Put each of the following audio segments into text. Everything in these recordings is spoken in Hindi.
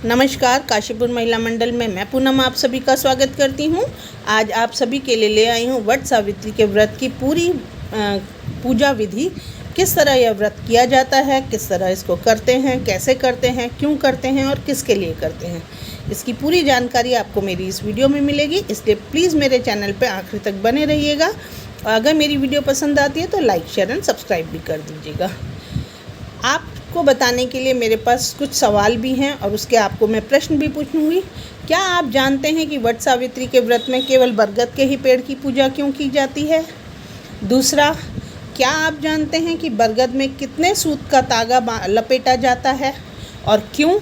नमस्कार, काशीपुर महिला मंडल में मैं पूनम आप सभी का स्वागत करती हूँ। आज आप सभी के लिए ले आई हूँ वट सावित्री के व्रत की पूरी पूजा विधि। किस तरह यह व्रत किया जाता है, किस तरह इसको करते हैं, कैसे करते हैं, क्यों करते हैं और किसके लिए करते हैं, इसकी पूरी जानकारी आपको मेरी इस वीडियो में मिलेगी। इसलिए प्लीज़ मेरे चैनल पर आखिर तक बने रहिएगा और अगर मेरी वीडियो पसंद आती है तो लाइक, शेयर एंड सब्सक्राइब भी कर दीजिएगा। आपको बताने के लिए मेरे पास कुछ सवाल भी हैं और उसके आपको मैं प्रश्न भी पूछूंगी। क्या आप जानते हैं कि वट सावित्री के व्रत में केवल बरगद के ही पेड़ की पूजा क्यों की जाती है? दूसरा, क्या आप जानते हैं कि बरगद में कितने सूत का तागा लपेटा जाता है और क्यों?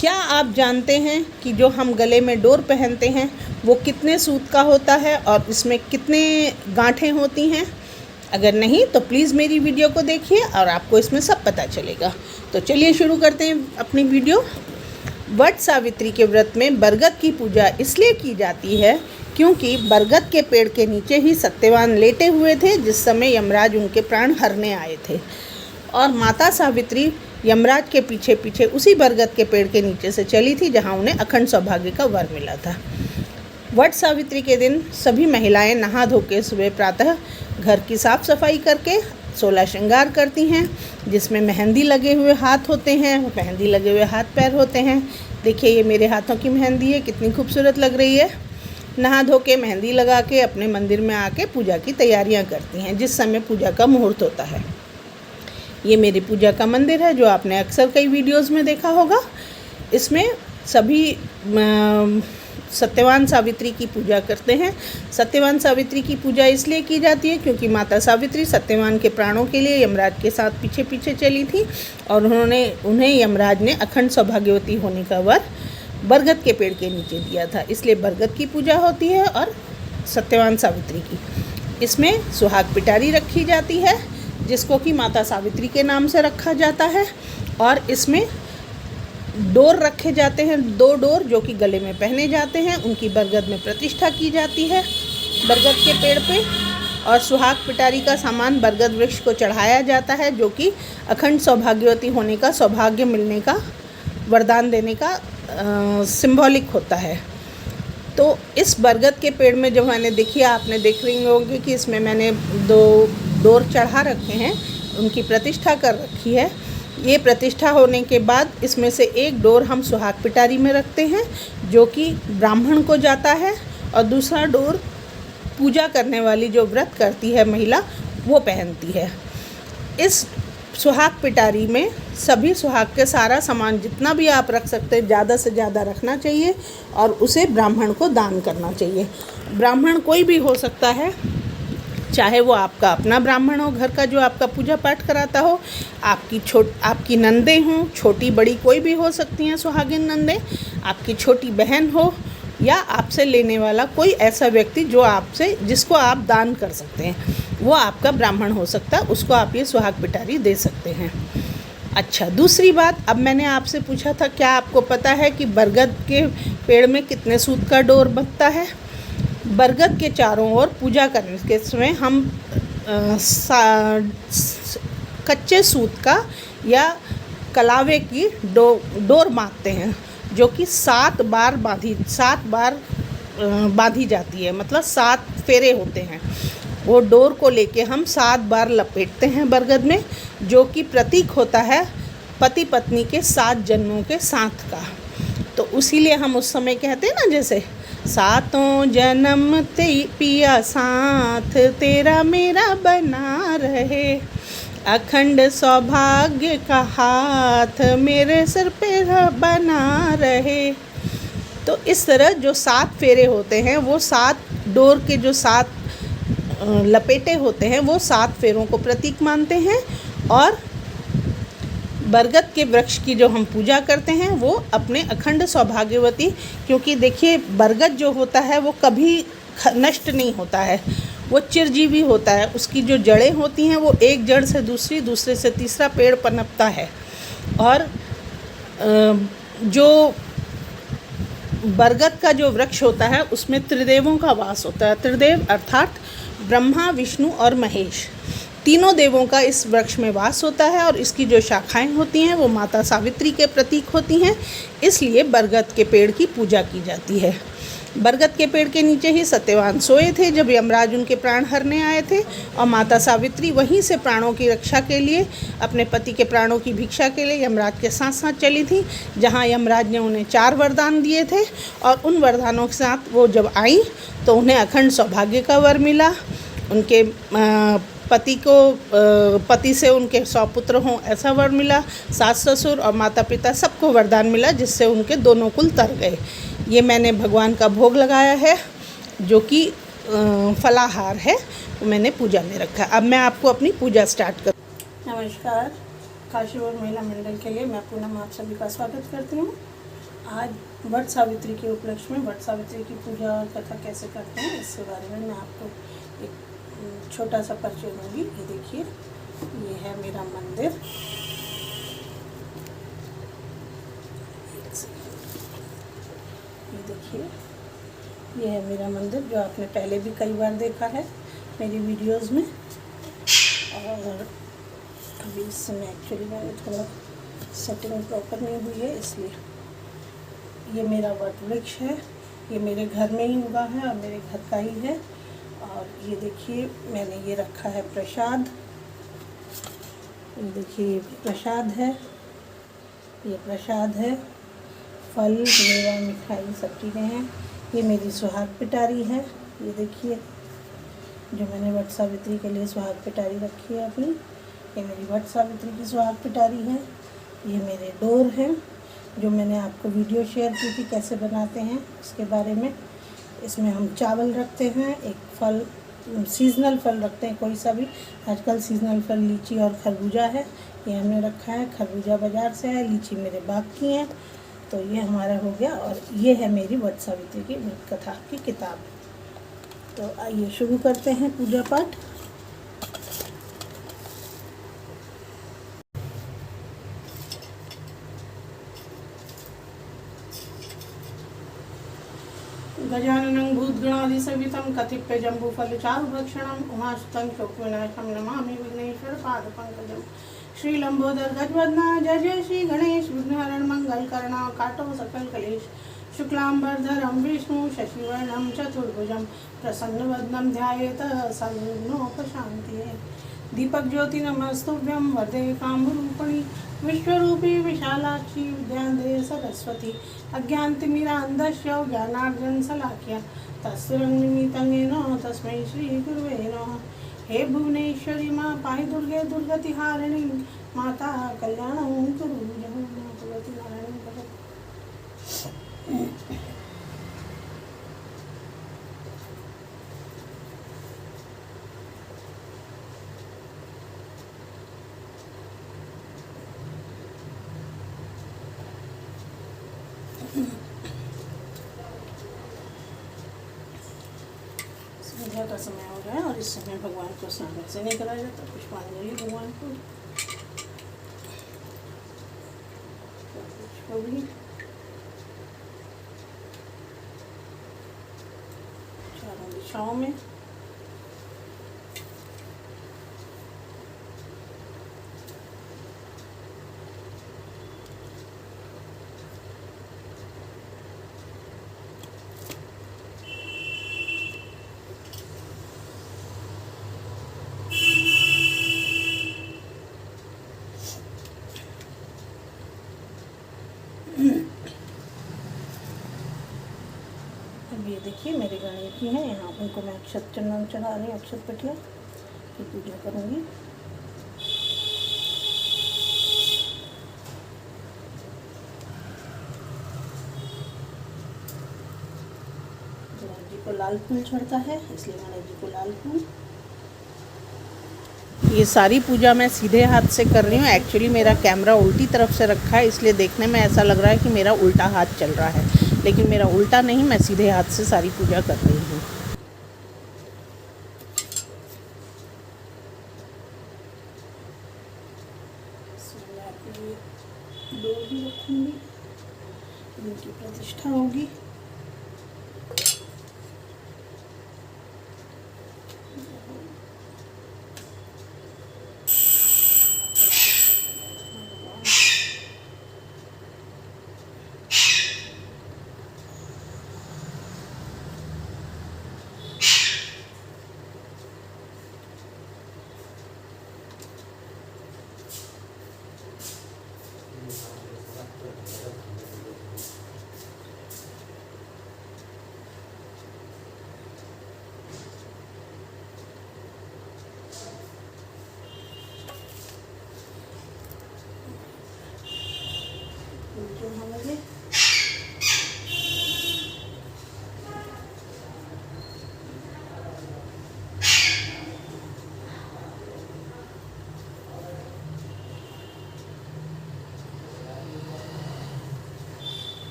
क्या आप जानते हैं कि जो हम गले में डोर पहनते हैं वो कितने सूत का होता है और इसमें कितने गांठें होती हैं? अगर नहीं तो प्लीज़ मेरी वीडियो को देखिए और आपको इसमें सब पता चलेगा। तो चलिए शुरू करते हैं अपनी वीडियो। वट सावित्री के व्रत में बरगद की पूजा इसलिए की जाती है क्योंकि बरगद के पेड़ के नीचे ही सत्यवान लेटे हुए थे जिस समय यमराज उनके प्राण हरने आए थे और माता सावित्री यमराज के पीछे पीछे उसी बरगद के पेड़ के नीचे से चली थी जहाँ उन्हें अखंड सौभाग्य का वर मिला था। वट सावित्री के दिन सभी महिलाएं नहा धो के सुबह प्रातः घर की साफ़ सफाई करके 16 श्रृंगार करती हैं, जिसमें मेहंदी लगे हुए हाथ होते हैं, मेहंदी लगे हुए हाथ पैर होते हैं। देखिए ये मेरे हाथों की मेहंदी है, कितनी खूबसूरत लग रही है। नहा धो के मेहंदी लगा के अपने मंदिर में आके पूजा की तैयारियां करती हैं जिस समय पूजा का मुहूर्त होता है। ये मेरी पूजा का मंदिर है जो आपने अक्सर कई वीडियोज़ में देखा होगा। इसमें सभी सत्यवान सावित्री की पूजा करते हैं। सत्यवान सावित्री की पूजा इसलिए की जाती है क्योंकि माता सावित्री सत्यवान के प्राणों के लिए यमराज के साथ पीछे पीछे चली थी और उन्हें यमराज ने अखंड सौभाग्यवती होने का वर बरगद के पेड़ के नीचे दिया था। इसलिए बरगद की पूजा होती है और सत्यवान सावित्री की। इसमें सुहाग पिटारी रखी जाती है जिसको कि माता सावित्री के नाम से रखा जाता है और इसमें डोर रखे जाते हैं, 2 डोर जो कि गले में पहने जाते हैं। उनकी बरगद में प्रतिष्ठा की जाती है बरगद के पेड़ पे और सुहाग पिटारी का सामान बरगद वृक्ष को चढ़ाया जाता है जो कि अखंड सौभाग्यवती होने का, सौभाग्य मिलने का, वरदान देने का सिंबॉलिक होता है। तो इस बरगद के पेड़ में जो मैंने देखिए, आपने देख रही होंगे कि इसमें मैंने 2 डोर चढ़ा रखे हैं, उनकी प्रतिष्ठा कर रखी है। ये प्रतिष्ठा होने के बाद इसमें से एक डोर हम सुहाग पिटारी में रखते हैं जो कि ब्राह्मण को जाता है और दूसरा डोर पूजा करने वाली जो व्रत करती है महिला वो पहनती है। इस सुहाग पिटारी में सभी सुहाग के सारा सामान जितना भी आप रख सकते हैं ज़्यादा से ज़्यादा रखना चाहिए और उसे ब्राह्मण को दान करना चाहिए। ब्राह्मण कोई भी हो सकता है, चाहे वो आपका अपना ब्राह्मण हो घर का जो आपका पूजा पाठ कराता हो, आपकी नंदें हों, छोटी बड़ी कोई भी हो सकती हैं सुहागिन नंदें, आपकी छोटी बहन हो या आपसे लेने वाला कोई ऐसा व्यक्ति जिसको आप दान कर सकते हैं, वो आपका ब्राह्मण हो सकता है, उसको आप ये सुहाग पिटारी दे सकते हैं। अच्छा, दूसरी बात, अब मैंने आपसे पूछा था क्या आपको पता है कि बरगद के पेड़ में कितने सूत का डोर बनता है? बरगद के चारों ओर पूजा करने के समय हम कच्चे सूत का या कलावे की डोर बांधते हैं जो कि 7 बार बांधी जाती है, मतलब 7 फेरे होते हैं। वो डोर को लेके हम 7 बार लपेटते हैं बरगद में, जो कि प्रतीक होता है पति पत्नी के 7 जन्मों के साथ का। तो इसीलिए हम उस समय कहते हैं ना, जैसे 7 जन्म ते पिया साथ तेरा मेरा बना रहे, अखंड सौभाग्य का हाथ मेरे सिर पे बना रहे। तो इस तरह जो 7 फेरे होते हैं वो 7 डोर के जो 7 लपेटे होते हैं वो 7 फेरों को प्रतीक मानते हैं और बरगद के वृक्ष की जो हम पूजा करते हैं वो अपने अखंड सौभाग्यवती, क्योंकि देखिए बरगद जो होता है वो कभी नष्ट नहीं होता है, वो चिरजीवी होता है। उसकी जो जड़ें होती हैं वो एक जड़ से दूसरी, दूसरे से तीसरा पेड़ पनपता है और जो बरगद का जो वृक्ष होता है उसमें त्रिदेवों का वास होता है। त्रिदेव अर्थात ब्रह्मा, विष्णु और महेश, तीनों देवों का इस वृक्ष में वास होता है और इसकी जो शाखाएं होती हैं वो माता सावित्री के प्रतीक होती हैं, इसलिए बरगद के पेड़ की पूजा की जाती है। बरगद के पेड़ के नीचे ही सत्यवान सोए थे जब यमराज उनके प्राण हरने आए थे, और माता सावित्री वहीं से प्राणों की रक्षा के लिए, अपने पति के प्राणों की भिक्षा के लिए यमराज के साथ साथ चली थी, जहां यमराज ने उन्हें 4 वरदान दिए थे। और उन वरदानों के साथ वो जब आई तो उन्हें अखंड सौभाग्य का वर मिला। उनके पति से उनके 100 पुत्र हों ऐसा वर मिला, सास ससुर और माता पिता सबको वरदान मिला, जिससे उनके दोनों कुल तर गए। ये मैंने भगवान का भोग लगाया है जो कि फलाहार है, वो मैंने पूजा में रखा। अब मैं आपको अपनी पूजा स्टार्ट कर। नमस्कार, काशी और महिला मंडल के लिए मैं पूनम आप सभी का स्वागत करती हूँ। आज वट सावित्री के उपलक्ष्य में वट सावित्री की पूजा और कथा कैसे करते हैं इसके बारे में मैं आपको एक छोटा सा परिचय दूँगी। ये देखिए, ये है मेरा मंदिर। ये देखिए, ये है मेरा मंदिर जो आपने पहले भी कई बार देखा है मेरी वीडियोस में। और अभी इस समय एक्चुअली मैंने थोड़ा सेटिंग प्रॉपर नहीं हुई है, इसलिए ये मेरा वट वृक्ष है। ये मेरे घर में ही उगा है और मेरे घर का ही है। और ये देखिए, मैंने ये रखा है प्रसाद। ये देखिए, प्रसाद है, ये प्रसाद है। फल, मेवा, मिठाई सब चीज़ें हैं। ये मेरी सुहाग पिटारी है। ये देखिए, जो मैंने वट सावित्री के लिए सुहाग पिटारी रखी है अपनी, ये मेरी वट सावित्री की सुहाग पिटारी है। ये मेरे डोर हैं जो मैंने आपको वीडियो शेयर की थी कैसे बनाते हैं उसके बारे में। इसमें हम चावल रखते हैं, एक फल, सीजनल फल रखते हैं कोई सा भी। आजकल सीजनल फल लीची और खरबूजा है, ये हमने रखा है। खरबूजा बाज़ार से है, लीची मेरे बाग की हैं। तो ये हमारा हो गया। और ये है मेरी वट सावित्री की व्रत कथा की किताब। तो आइए शुरू करते हैं पूजा पाठ। गजाननं भूतगणाधिसेवितं कतिपय जम्बूफलचारुभक्षणं उमासुतं शोकविनाशं नमामि विघ्नेश्वरपादपङ्कजं। श्री लंबोदर गजवदना जय जय श्री गणेश विघ्नहरण मंगलकर्णा काटो सकल कलेश। शुक्लांबरधरं विष्णु शशिवर्णं चतुर्भुजं प्रसन्नवदनं ध्यायेत सर्वविघ्नोपशान्तये। दीपक ज्योति नमस्तुभ्यं वरदे कामरूपिणी विश्वरूपी विशालाक्षी विद्यां सरस्वती। अज्ञानतिमिरान्धस्य ज्ञानार्जन शलाख्या तस्मिन् येन तस्मै श्री गुरुवे नमः। हे भुवनेश्वरी माँ पाहि दुर्गे दुर्गति हारिणी माता कल्याणं कुरु जगन्नाथ नारायण। संध्या का समय हो गया और इस समय भगवान को स्नान से नहीं कराया जाता। पुष्पांजलि भगवान को चारों दिशाओं में। अब ये देखिए मेरे गणेश जी हैं, यहाँ उनको मैं अक्षत चंदन चढ़ा रही हूँ, अक्षत पटिया की पूजा करूँगी। गणेश जी को लाल फूल चढ़ता है, इसलिए गणेश जी को लाल फूल। ये सारी पूजा मैं सीधे हाथ से कर रही हूँ। एक्चुअली मेरा कैमरा उल्टी तरफ से रखा है, इसलिए देखने में ऐसा लग रहा है कि मेरा उल्टा हाथ चल रहा है, लेकिन मेरा उल्टा नहीं, मैं सीधे हाथ से सारी पूजा कर रही हूँ। डोर भी रखूँगी, इनकी प्रतिष्ठा होगी।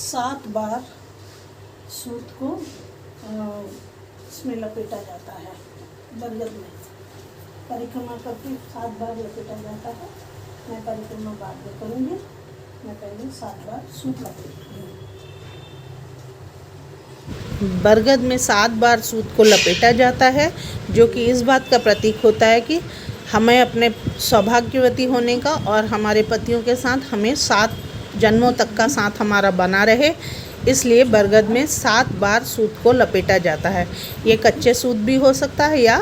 7 बार सूत को इसमें लपेटा जाता है। बरगद में परिक्रमा करके 7 बार लपेटा जाता है। मैं परिक्रमा बाद में करूँगी, मैं पहले 7 बार सूत लपेटूँगी। बरगद में 7 बार सूत को लपेटा जाता है, जो कि इस बात का प्रतीक होता है कि हमें अपने सौभाग्यवती होने का और हमारे पतियों के साथ हमें 7 जन्मों तक का साथ हमारा बना रहे। इसलिए बरगद में 7 बार सूत को लपेटा जाता है। ये कच्चे सूत भी हो सकता है या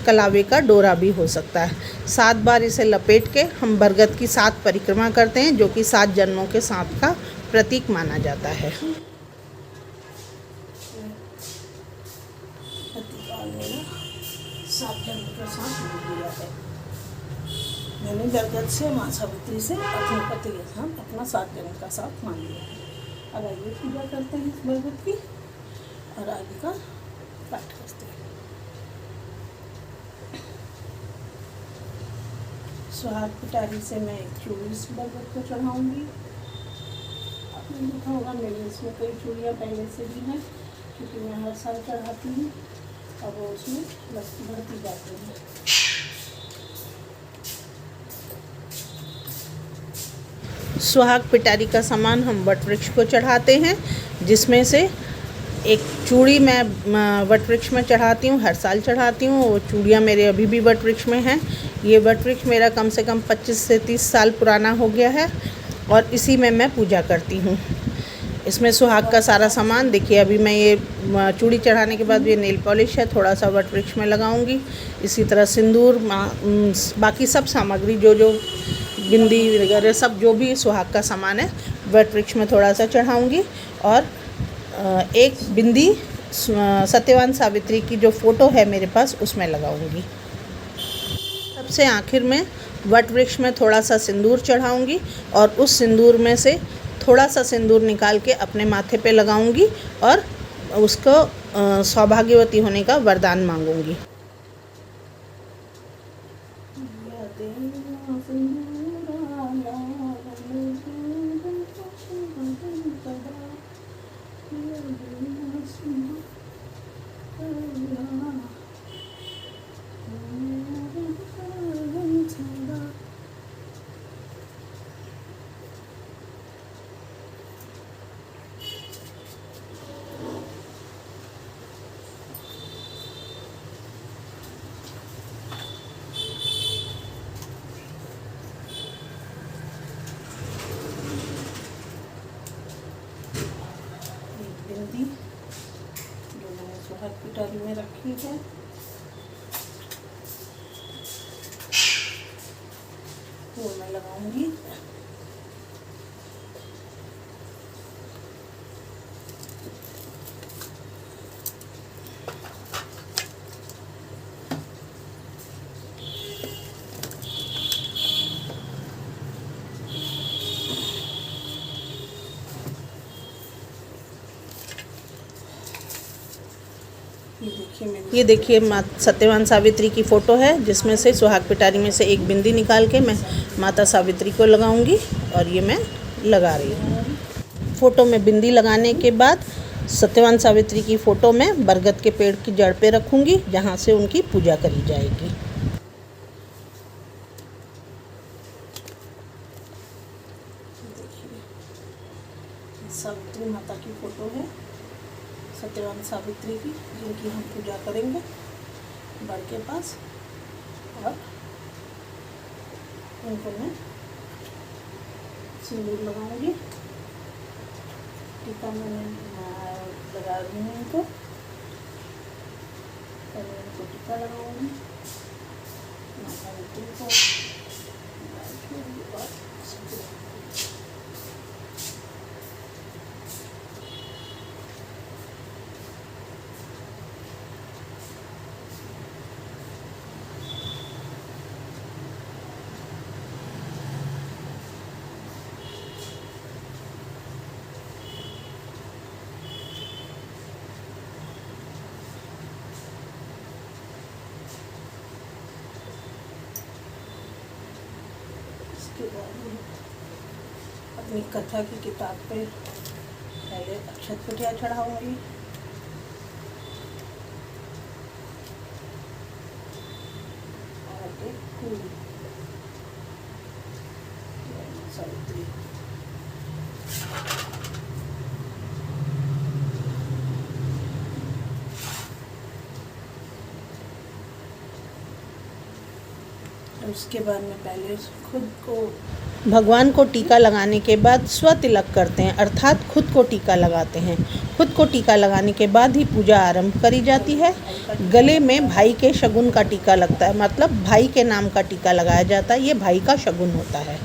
कलावे का डोरा भी हो सकता है। 7 बार इसे लपेट के हम बरगद की 7 परिक्रमा करते हैं, जो कि 7 जन्मों के साथ का प्रतीक माना जाता है। मैंने बरगद से माँ सावित्री से अपने पति के साथ अपना 7 जन्म का साथ मान लिया है। अब आइए पूजा करते हैं बरगद की और आगे का पाठ करते हैं। सुहाग पिटारी से मैं एक चूड़ी इस बरगद को चढ़ाऊँगी। आपने देखा होगा मेरे इसमें कई चूड़ियाँ पहले से भी हैं, क्योंकि मैं हर साल चढ़ाती हूँ और वो उसमें बढ़ती जाती है। सुहाग पिटारी का सामान हम वट वृक्ष को चढ़ाते हैं, जिसमें से एक चूड़ी मैं वट वृक्ष में चढ़ाती हूँ, हर साल चढ़ाती हूँ। वो चूड़ियाँ मेरे अभी भी वट वृक्ष में हैं। ये वट वृक्ष मेरा कम से कम 25 से 30 साल पुराना हो गया है और इसी में मैं पूजा करती हूँ। इसमें सुहाग का सारा सामान देखिए, अभी मैं ये चूड़ी चढ़ाने के बाद ये नेल पॉलिश है, थोड़ा सा वट वृक्ष में लगाऊंगी। इसी तरह सिंदूर, बाकी सब सामग्री जो बिंदी वगैरह सब जो भी सुहाग का सामान है वट वृक्ष में थोड़ा सा चढ़ाऊंगी। और एक बिंदी सत्यवान सावित्री की जो फ़ोटो है मेरे पास उसमें लगाऊंगी। सबसे आखिर में वट वृक्ष में थोड़ा सा सिंदूर चढ़ाऊंगी और उस सिंदूर में से थोड़ा सा सिंदूर निकाल के अपने माथे पे लगाऊंगी और उसको सौभाग्यवती होने का वरदान मांगूंगी। बिंदी जो मैंने सुहाग पिटारी में रखी है, वो मैं लगाऊंगी। ये देखिए सत्यवान सावित्री की फ़ोटो है, जिसमें से सुहाग पिटारी में से एक बिंदी निकाल के मैं माता सावित्री को लगाऊंगी और ये मैं लगा रही हूँ। फ़ोटो में बिंदी लगाने के बाद सत्यवान सावित्री की फ़ोटो में बरगद के पेड़ की जड़ पे रखूँगी, जहाँ से उनकी पूजा करी जाएगी। सावित्री माता की फ़ोटो है, सत्यवान सावित्री की, जिनकी हम पूजा करेंगे बड़ के पास। और उनको मैं सिंदूर लगाऊंगी, टीका मैंने लगा रही हूँ इनको, पहले इनको टीका लगाऊंगी माता को। इसके बाद अपनी कथा की किताब पे पहले अक्षत पुटिया चढ़ाऊंगी। और एक फूल। सावित्री। उसके बाद में पहले खुद को भगवान को टीका लगाने के बाद स्वतिलक करते हैं, अर्थात खुद को टीका लगाते हैं। खुद को टीका लगाने के बाद ही पूजा आरंभ करी जाती है। गले में भाई के शगुन का टीका लगता है, मतलब भाई के नाम का टीका लगाया जाता है। ये भाई का शगुन होता है।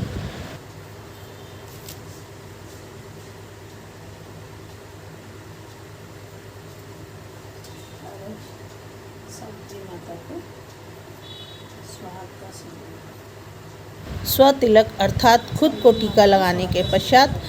स्वतिलक अर्थात खुद को टीका लगाने के पश्चात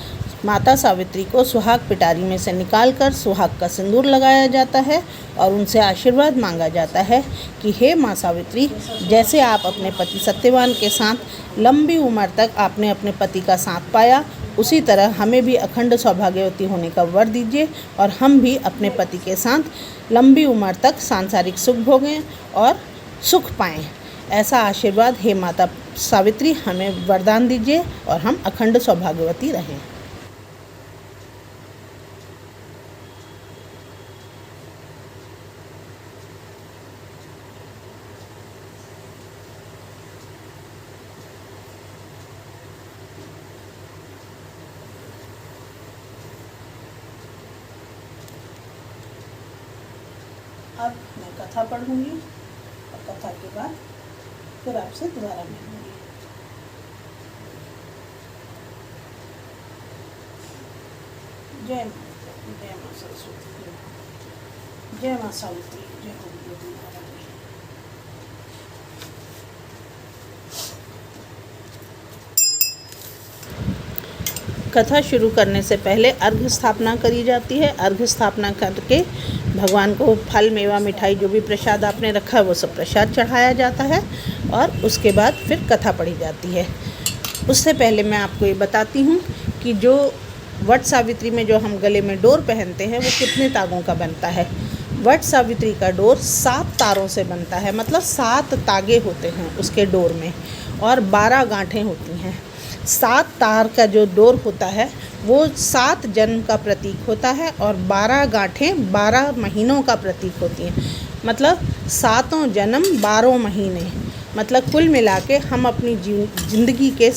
माता सावित्री को सुहाग पिटारी में से निकालकर सुहाग का सिंदूर लगाया जाता है और उनसे आशीर्वाद मांगा जाता है कि हे माँ सावित्री, जैसे आप अपने पति सत्यवान के साथ लंबी उम्र तक आपने अपने पति का साथ पाया, उसी तरह हमें भी अखंड सौभाग्यवती होने का वर दीजिए और हम भी अपने पति के साथ लंबी उम्र तक सांसारिक सुख भोगें और सुख पाएं। ऐसा आशीर्वाद हे माता सावित्री हमें वरदान दीजिए और हम अखंड सौभाग्यवती रहें। अब मैं कथा पढ़ूंगी और कथा के बाद फिर आपसे दोबारा मिलूंगी। जय माँ सरस्वती, जय माँ सावित्री, जय हो देवी महारानी। कथा शुरू करने से पहले अर्घ्य स्थापना करी जाती है। अर्घ्य स्थापना करके भगवान को फल मेवा मिठाई जो भी प्रसाद आपने रखा है वो सब प्रसाद चढ़ाया जाता है और उसके बाद फिर कथा पढ़ी जाती है। उससे पहले मैं आपको ये बताती हूँ कि जो वट सावित्री में जो हम गले में डोर पहनते हैं वो कितने तागों का बनता है। वट सावित्री का डोर 7 तारों से बनता है, मतलब 7 तागे होते हैं उसके डोर में और 12 गांठें होती हैं। 7 तार का जो डोर होता है वो 7 जन्म का प्रतीक होता है और 12 गांठें 12 महीनों का प्रतीक होती हैं, मतलब 7 जन्म 12 महीने, मतलब कुल मिला के हम अपनी ज़िंदगी के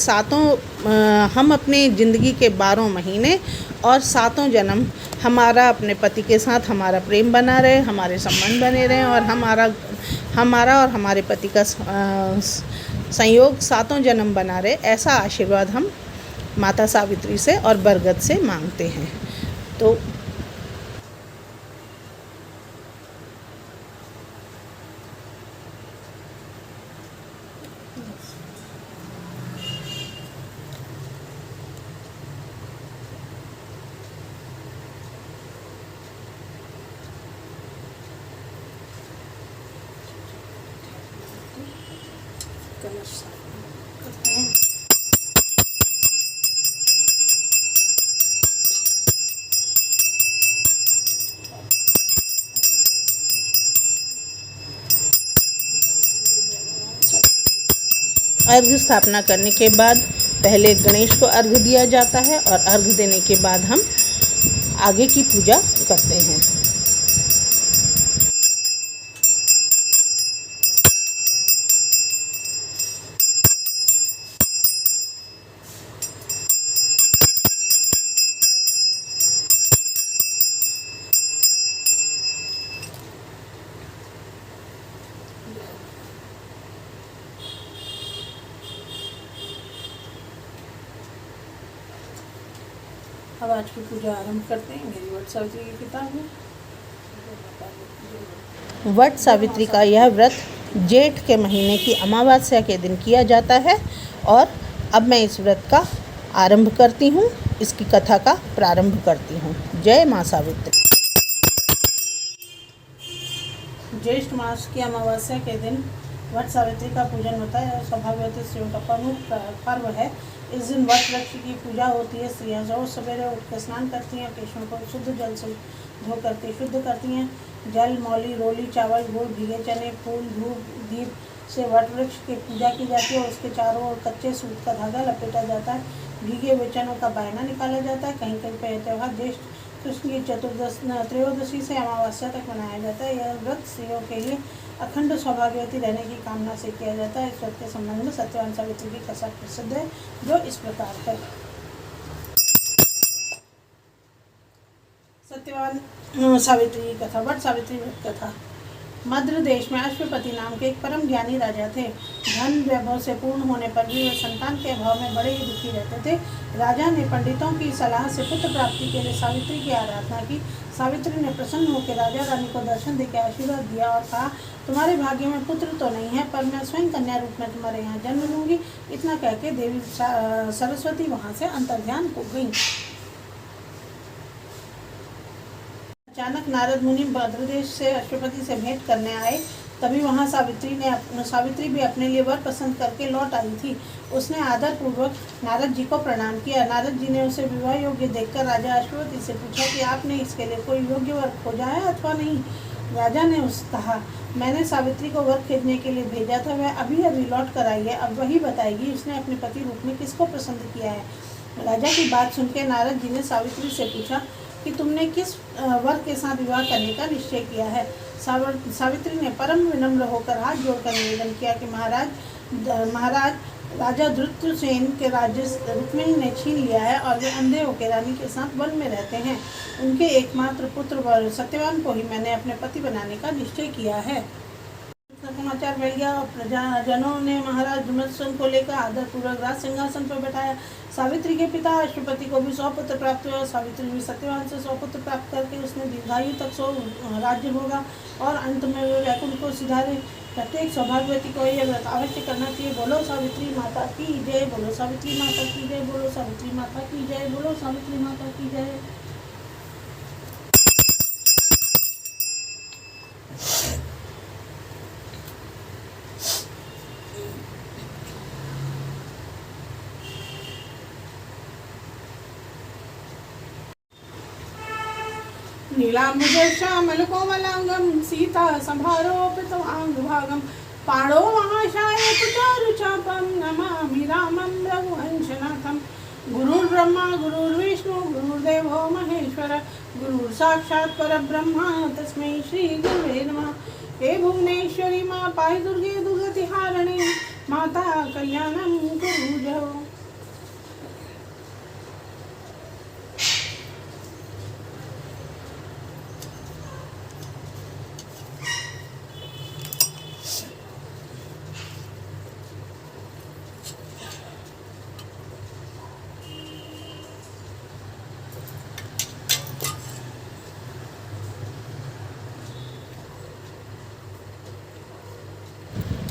हम अपने ज़िंदगी के 12 महीने और 7 जन्म हमारा अपने पति के साथ हमारा प्रेम बना रहे, हमारे संबंध बने रहें और हमारा और हमारे पति का संयोग 7 जन्म बना रहे, ऐसा आशीर्वाद हम माता सावित्री से और बरगद से मांगते हैं। तो कलश करते हैं। अर्घ्य स्थापना करने के बाद पहले गणेश को अर्घ्य दिया जाता है और अर्घ्य देने के बाद हम आगे की पूजा करते हैं। अब आज की पूजा आरंभ करते हैं। मेरी वट सावित्री की किताब है। वट सावित्री का यह व्रत जेठ के महीने की अमावस्या के दिन किया जाता है और अब मैं इस व्रत का आरंभ करती हूँ, इसकी कथा का प्रारंभ करती हूँ। जय माँ सावित्री। ज्येष्ठ मास की अमावस्या के दिन वट सावित्री का पूजन होता है और सौभाग्यवती स्त्रियों का प्रमुख पर्व है। इस दिन वट वृक्ष की पूजा होती है। स्त्रियाँ रोज सवेरे उठ कर स्नान करती हैं, केशों को शुद्ध जल से धो करके शुद्ध करती हैं। जल, मौली, रोली, चावल, गुड़, भीगे चने, फूल, धूप, दीप से वट वृक्ष की पूजा की जाती है और उसके चारों ओर कच्चे सूत का धागा लपेटा जाता है। भीगे हुए चनों का बायना निकाला जाता है। कहीं कहीं पर यह त्यौहार ज्येष्ठ कृष्ण की त्रयोदशी से अमावस्या तक मनाया जाता है। यह व्रत स्त्रियों के लिए अखंड सौभाग्यवती रहने की कामना से किया जाता है। इस व्रत के संबंध में सत्यवान सावित्री की कथा प्रसिद्ध है, जो इस प्रकार है। सत्यवान सावित्री की कथा। वट सावित्री व्रत कथा। मद्र देश में अश्वपति नाम के एक परम ज्ञानी राजा थे। धन वैभव से पूर्ण होने पर भी वे संतान के अभाव में बड़े ही दुखी रहते थे। राजा ने पंडितों की सलाह से पुत्र प्राप्ति के लिए सावित्री की आराधना की। सावित्री ने प्रसन्न होकर राजा रानी को दर्शन देकर आशीर्वाद दिया और कहा, तुम्हारे भाग्य में पुत्र तो नहीं है, पर मैं स्वयं कन्या रूप में तुम्हारे यहाँ जन्म लूंगी। इतना कहकर देवी सरस्वती वहाँ से अंतर्ध्यान हो गई। अचानक नारद मुनि भद्रदेश से अश्वपति से भेंट करने आए। तभी वहाँ सावित्री भी अपने लिए वर पसंद करके लौट आई थी। उसने आदर पूर्वक नारद जी को प्रणाम किया। नारद जी ने उसे विवाह योग्य देखकर राजा अश्वपति से पूछा कि आपने इसके लिए कोई योग्य वर खोजा है अथवा नहीं। राजा ने उससे कहा, मैंने सावित्री को वर खोजने के लिए भेजा था, वह अभी अभी लौट कर आई है, अब वही बताएगी उसने अपने पति रूप में किसको पसंद किया है। राजा की बात सुनकर नारद जी ने सावित्री से पूछा कि तुमने किस वर के साथ विवाह करने का निश्चय किया है। सावित्री ने परम विनम्र होकर हाथ जोड़कर निवेदन किया कि महाराज राजा धृतसेन के राज्य रुक्मिणी ने छीन लिया है और वे अंधे होकर रानी के साथ वन में रहते हैं। उनके एकमात्र पुत्र सत्यवान को ही मैंने अपने पति बनाने का निश्चय किया है। समाचार बढ़ गया और प्रजाजनों ने महाराज धृतसेन को लेकर आदरपूर्वक राज सिंहासन पर बैठाया। सावित्री के पिता अश्वपति को भी 100 पुत्र प्राप्त हुआ। सावित्री भी सत्यवान से 100 पुत्र प्राप्त करके उसने दीर्घायु तक 100 राज्य भोगा और अंत में वे वैकुंठ को सिधारे। प्रत्येक सौभाग्यवती को यह व्रत अवश्य करना चाहिए। बोलो सावित्री माता की जय, बोलो सावित्री माता की जय, बोलो सावित्री माता की जय, बोलो सावित्री माता की जय। नीलाम्बुज श्यामल कोमलांगम सीता संभारोपितवांग भागम पाणो महाशाय कुचारुचापम नमामि रामं रघुवंशनाथम। गुरुर्ब्रह्मा गुरुर्विष्णु गुरुर्देवो महेश्वर गुरुर्साक्षात् परब्रह्म तस्मै श्री गुरुवे नमः। हे भुवनेश्वरी माँ पाहि दुर्गे दुर्गतिहारिणी माता कल्याणं कुरु जय।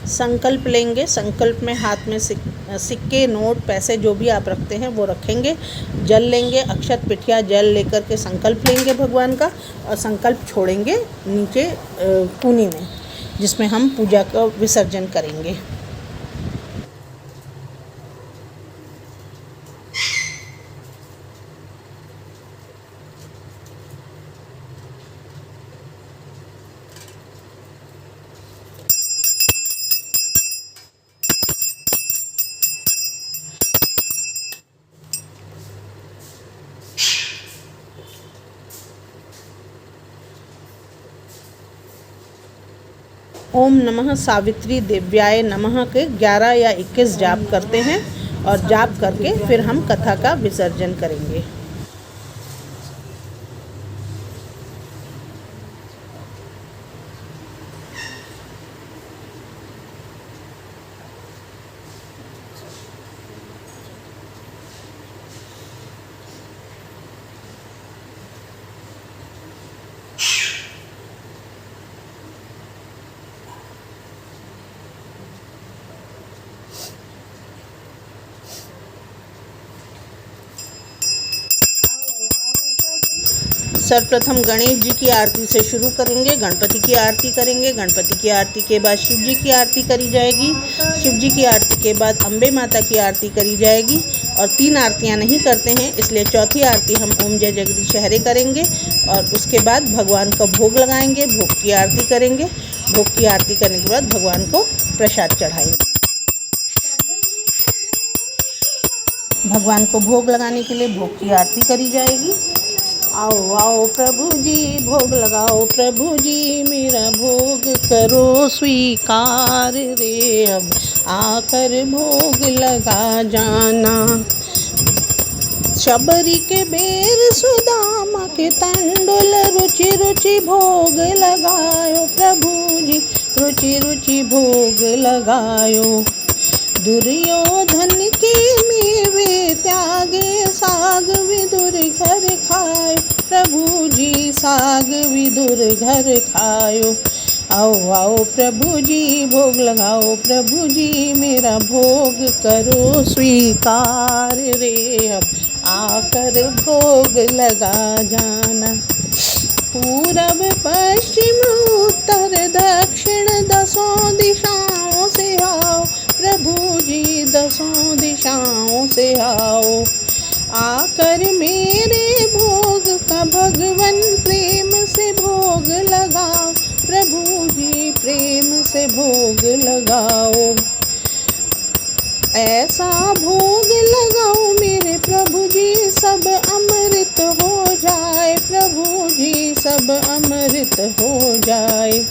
संकल्प लेंगे। संकल्प में हाथ में सिक्के, नोट, पैसे जो भी आप रखते हैं वो रखेंगे। जल लेंगे, अक्षत, पिठिया, जल लेकर के संकल्प लेंगे भगवान का और संकल्प छोड़ेंगे नीचे कूनी में, जिसमें हम पूजा का विसर्जन करेंगे। ओम नमः सावित्री दिव्याय नमः के 11 या 21 जाप करते हैं और जाप करके फिर हम कथा का विसर्जन करेंगे। सर्वप्रथम गणेश जी की आरती से शुरू करेंगे। गणपति की आरती करेंगे। गणपति की आरती के बाद शिव जी की आरती करी जाएगी। शिव जी की आरती के बाद अम्बे माता की आरती करी जाएगी। और 3 आरतियां नहीं करते हैं, इसलिए चौथी आरती हम ओम जय जगदीश हरे करेंगे। और उसके बाद भगवान को भोग लगाएंगे, भोग की आरती करेंगे। भोग की आरती करने के बाद भगवान को प्रसाद चढ़ाएंगे। भगवान को भोग लगाने के लिए भोग की आरती करी जाएगी। आओ आओ प्रभु जी भोग लगाओ, प्रभु जी मेरा भोग करो स्वीकार रे, अब आकर भोग लगा जाना। शबरी के बेर सुदामा के तंडुल, रुचि रुचि भोग लगायो प्रभु जी, रुचि रुचि भोग लगायो। दुर्योधन के मेवे त्यागे, साग विदुर घर खायो प्रभु जी, साग विदुर घर खायो। आओ आओ प्रभु जी भोग लगाओ, प्रभु जी मेरा भोग करो स्वीकार रे, अब आकर भोग लगा जाना। पूरब पश्चिम उत्तर दक्षिण दसों दिशाओं से आओ प्रभु जी, दसों दिशाओं से आओ। आकर मेरे भोग का भगवन प्रेम से भोग लगाओ प्रभु जी, प्रेम से भोग लगाओ। ऐसा भोग लगाओ मेरे प्रभु जी, सब अमृत हो जाए प्रभु जी, सब अमृत हो जाए।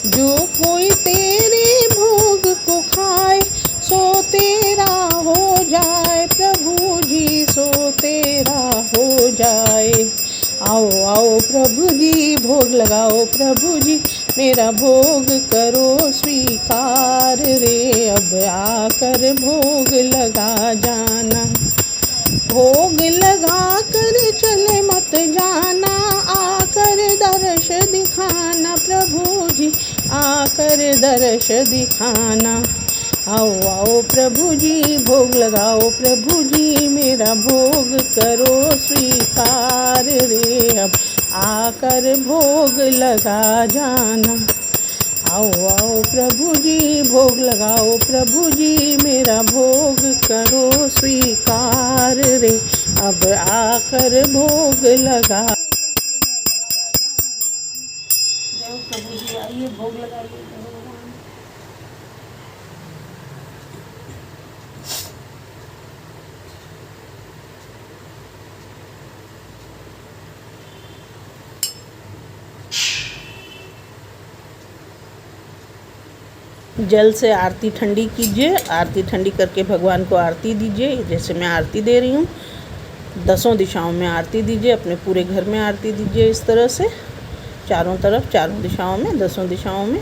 जो कोई तेरे भोग को खाए, सो तेरा हो जाए प्रभु जी, सो तेरा हो जाए। आओ आओ प्रभु जी भोग लगाओ, प्रभु जी मेरा भोग करो स्वीकार रे, अब आकर भोग लगा जाना। भोग लगा कर चले मत जाना, आकर दर्श दिखाना प्रभु जी, आकर दर्श दिखाना। आओ आओ प्रभु जी भोग लगाओ, प्रभु जी मेरा भोग करो स्वीकार रे, अब आकर भोग लगा जाना। आओ आओ प्रभु जी भोग लगाओ, प्रभु जी मेरा भोग करो स्वीकार रे, अब आकर भोग लगा। प्रभु जी आइए भोग लगाइए। जल से आरती ठंडी कीजिए। आरती ठंडी करके भगवान को आरती दीजिए। जैसे मैं आरती दे रही हूँ, दसों दिशाओं में आरती दीजिए, अपने पूरे घर में आरती दीजिए। इस तरह से चारों तरफ, चारों दिशाओं में, दसों दिशाओं में।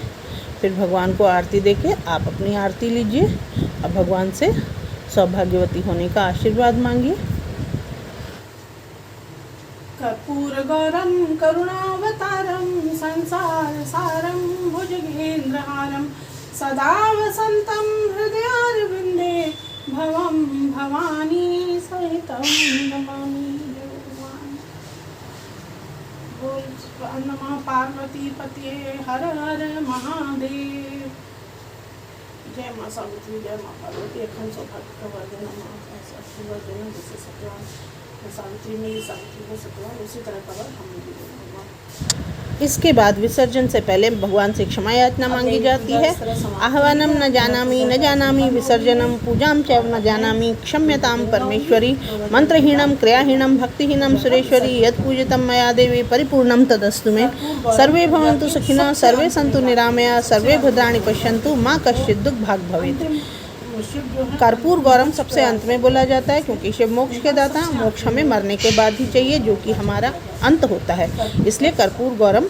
फिर भगवान को आरती देके आप अपनी आरती लीजिए। अब भगवान से सौभाग्यवती होने का आशीर्वाद मांगिए। कर्पूरगौरं करुणावतारं संसार सारं भुजगेन्द्रहारं सदा वसन्तं हृदयारविन्दे भवं भवानी सहितं नमामि। बोल नमः पार्वती पते हर हर महादेव। जय माँ सावित्री, जय माँ पार्वती। अखंड सौभाग्य का वर्धन वर्धन जैसे सत्यवान सावित्री में सावित्री को सत्यवान, उसी तरह का वर हम भी भगवान। इसके बाद विसर्जन से पहले भगवान से क्षमा याचना मांगी जाती है। आह्वानम न जानामि विसर्जनम पूजाम च न जानामि क्षम्यताम परमेश्वरी। मंत्रहीनम क्रियाहीनम भक्तिहीनम सुरेश्वरी, यत् पूजितम मया देवी परिपूर्णम तदस्तु मे। सर्वे भवन्तु सुखिनः, सर्वे सन्तु निरामया, सर्वे भद्राणि पश्यन्तु, माँ कश्चित् दुःख भाग् भवेत्। कर्पूर गौरम सबसे अंत में बोला जाता है, क्योंकि शिव मोक्ष के दाता। मोक्ष हमें मरने के बाद ही चाहिए, जो कि हमारा अंत होता है। इसलिए कर्पूर गौरम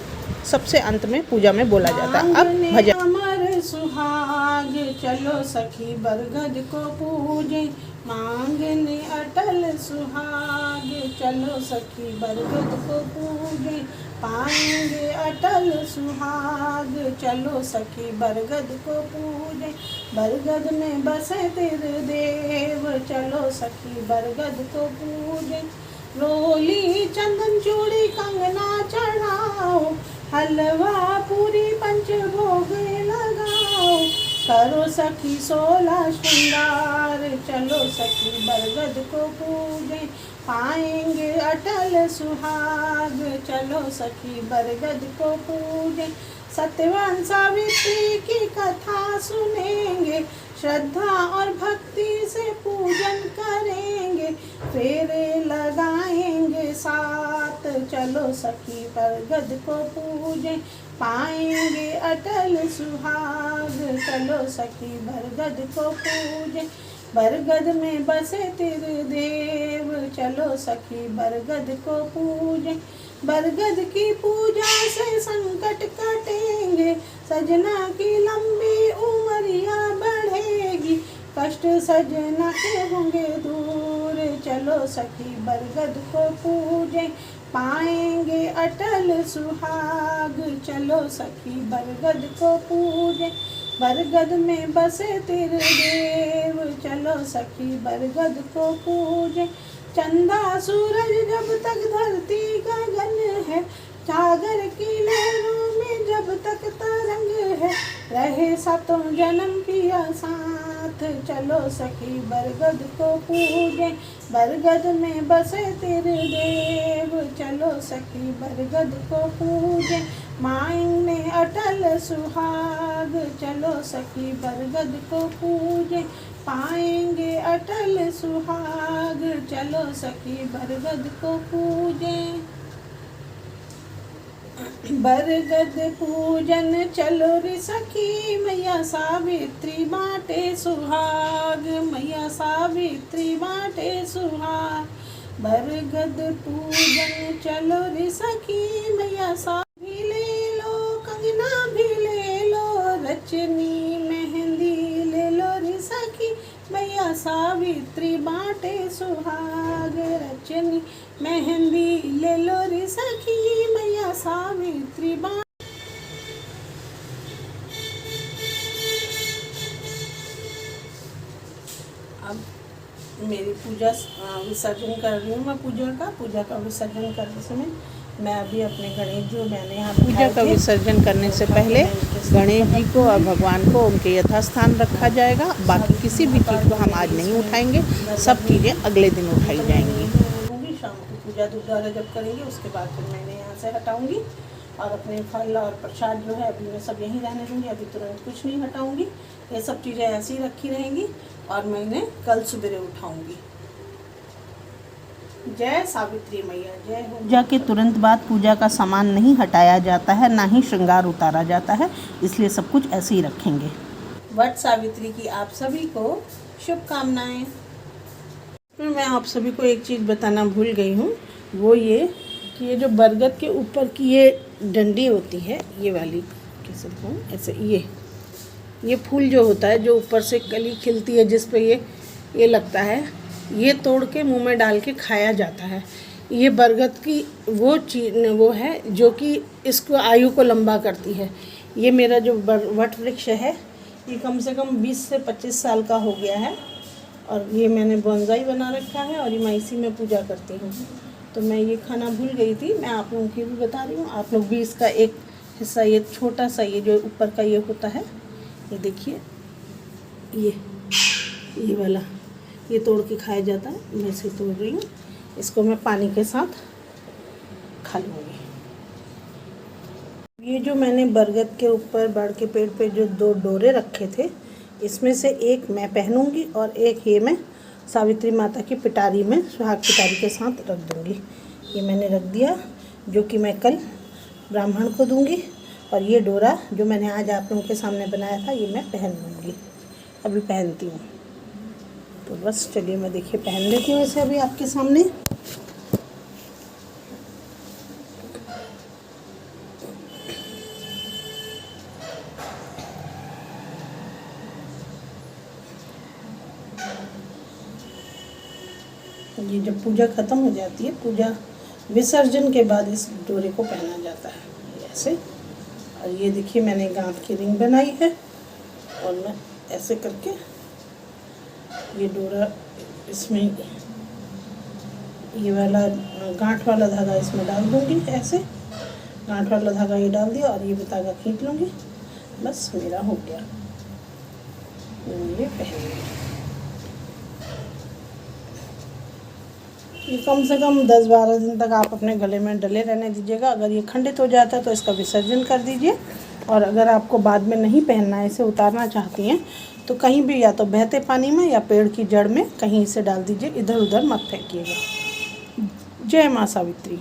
सबसे अंत में पूजा में बोला जाता है। अब भजन। अमर सुहाग चलो सखी बरगद को पूजे, मांगने अटल सुहाग चलो सखी बरगद को पूजे, पाएंगे अटल सुहाग चलो सखी बरगद को पूजे। बरगद में बसे तेरे देव चलो सखी बरगद को पूजे, रोली चंदन चूड़ी कंगना चढ़ाओ, हलवा पूरी पंचभोग लगाओ, करो सखी 16 श्रृंगार, चलो सखी बरगद को पूजे, पाएंगे अटल सुहाग, चलो सखी बरगद को पूजे। सत्यवान सावित्री की कथा सुनेंगे, श्रद्धा और भक्ति से पूजन करेंगे, फेरे लगाएंगे साथ, चलो सखी बरगद को पूजे, पाएंगे अटल सुहाग, चलो सखी बरगद को पूजे। बरगद में बसे त्रिदेव, चलो सखी बरगद को पूजे, बरगद की पूजा से संकट कटेंगे, सजना की लंबी उमरिया बढ़ेगी, कष्ट सजना के होंगे दूर, चलो सखी बरगद को पूजे, पाएंगे अटल सुहाग, चलो सखी बरगद को पूजे। बरगद में बसे त्रिदेव, चलो सखी बरगद को पूजे। चंदा सूरज जब तक धरती गगन है, सागर की लहरों में जब तक तरंग है, रहे सातों जन्म पिया साथ, चलो सखी बरगद को पूजे। बरगद में बसे त्रिदेव, चलो सखी बरगद को पूजे, मांगने अटल सुहाग, चलो सखी बरगद को पूजे, पाएंगे अटल सुहाग, चलो सखी बरगद को पूजे। बरगद पूजन चलो रे सखी, मैया सावित्री बाटे सुहाग, मैया सावित्री बाटे सुहाग। बरगद पूजन चलो रे सखी, मैया भी ले लो, कंगना भी ले लो, रचनी मेहंदी ले लो रे सखी, मैया सावित्री बाटे सुहाग, रचनी मेहंदी ले लो रे सखी, मैया सावित्री बाटे। अब मेरी पूजा विसर्जन कर रही हूँ मैं, पूजा का विसर्जन करने समय मैं अभी अपने गणेश जो मैंने यहाँ पूजा का विसर्जन करने से पहले गणेश जी को और भगवान को उनके यथास्थान रखा जाएगा। बाकी किसी भी चीज़ को हम आज नहीं उठाएंगे, सब चीज़ें अगले दिन उठाई जाएंगी। शाम को पूजा दोबारा जब करेंगे उसके बाद फिर मैंने यहाँ से हटाऊँगी और अपने फल और प्रसाद जो है अभी मैं सब यहीं रहने दूँगी, अभी तुरंत कुछ नहीं हटाऊँगी, ये सब चीज़ें ऐसी ही रखी रहेंगी और मैं इन्हें कल सवेरे उठाऊँगी। जय सावित्री मैया जय हो। पूजा के तुरंत बाद पूजा का सामान नहीं हटाया जाता है, ना ही श्रृंगार उतारा जाता है, इसलिए सब कुछ ऐसे ही रखेंगे। वट सावित्री की आप सभी को शुभकामनाएं। फिर मैं आप सभी को एक चीज़ बताना भूल गई हूँ, वो ये कि ये जो बरगद के ऊपर की ये डंडी होती है, ये वाली कैसे कहूँ, ऐसे ये फूल जो होता है, जो ऊपर से कली खिलती है जिस पे ये लगता है, ये तोड़ के मुंह में डाल के खाया जाता है। ये बरगद की वो चीज़ वो है जो कि इसको आयु को लंबा करती है। ये मेरा जो वट वृक्ष है ये कम से कम 20 से 25 साल का हो गया है और ये मैंने बोनसाई बना रखा है और ये मैं इसी में पूजा करती हूँ। तो मैं ये खाना भूल गई थी, मैं आप लोगों की भी बता रही हूँ। आप लोग भी इसका एक हिस्सा, ये छोटा सा ये जो ऊपर का ये होता है, ये देखिए ये वाला ये तोड़ के खाया जाता है, मैं इसे तोड़ रही हूँ, इसको मैं पानी के साथ खा लूँगी। ये जो मैंने बरगद के ऊपर बड़ के पेड़ पे जो 2 डोरे रखे थे, इसमें से एक मैं पहनूंगी और एक ये मैं सावित्री माता की पिटारी में सुहाग पिटारी के साथ रख दूँगी। ये मैंने रख दिया, जो कि मैं कल ब्राह्मण को दूँगी, और ये डोरा जो मैंने आज आप लोगों के सामने बनाया था ये मैं पहन लूँगी, अभी पहनती हूँ। तो बस चलिए मैं देखिए पहन लेती हूँ इसे अभी आपके सामने। ये जब पूजा ख़त्म हो जाती है, पूजा विसर्जन के बाद इस डोरे को पहना जाता है ऐसे। और ये देखिए मैंने गांठ की रिंग बनाई है और मैं ऐसे करके ये डोरा इसमें ये वाला गांठ वाला धागा इसमें डाल दूँगी, ऐसे गांठ वाला धागा ये डाल दिया और ये भी धागा खींच लूँगी, बस मेरा हो गया। ये पहन लिया। ये कम से कम 10-12 दिन तक आप अपने गले में डले रहने दीजिएगा। अगर ये खंडित हो जाता है तो इसका विसर्जन कर दीजिए, और अगर आपको बाद में नहीं पहनना है, इसे उतारना चाहती हैं, तो कहीं भी या तो बहते पानी में या पेड़ की जड़ में कहीं इसे डाल दीजिए, इधर उधर मत फेंकिएगा। जय माँ सावित्री।